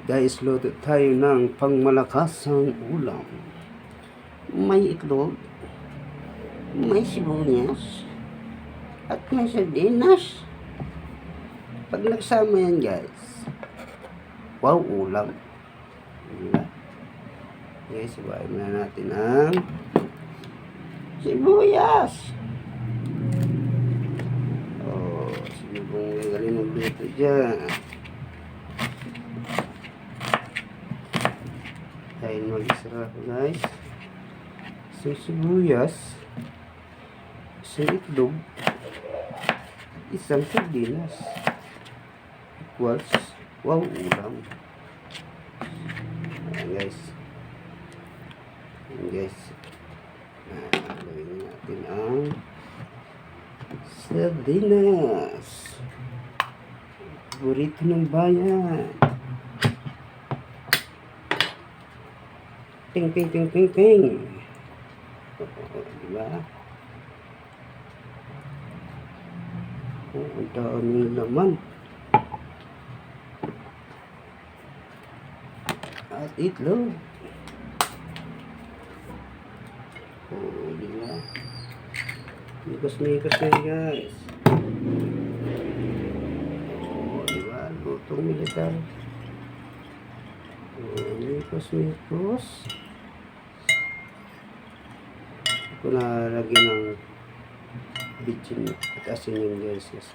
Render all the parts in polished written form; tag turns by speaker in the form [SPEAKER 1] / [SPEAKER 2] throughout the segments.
[SPEAKER 1] Guys, luto tayo ng pangmalakasang ulam. May itlog, may sibuyas, at may sardinas. Pag nagsama yan guys, wow, ulam. Diba? Guys, ibahin na natin ang sibuyas. Oh, sino pong galing magluto dyan? Ayun, mag-isara ko guys. Isang sibuyas, isang itlog, isang sardinas, equals wow, ulam. Ayan guys. Ayan guys. Gawin natin ang sardinas, paborito ng bayan. Ping, ping, ping, ping, ping. Diba? Ang dami naman. At itlog. Diba? Mikos-mikos na guys. Diba? Lutong militar. Mikos-mikos. Ko na lagyan ng bitchin at asin yung guys kasi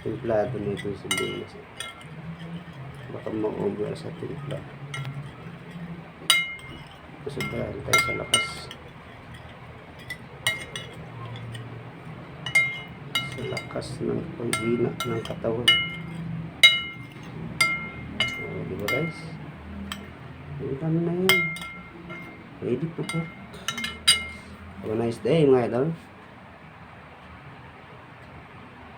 [SPEAKER 1] templado na ito sa bilis. Baka ma-over sa timpla. Sobrahan tayo sa lakas. Sa lakas ng paghina ng katawan. Diba guys? Ang dami na yan. Ready po po. Have a nice day mga idol.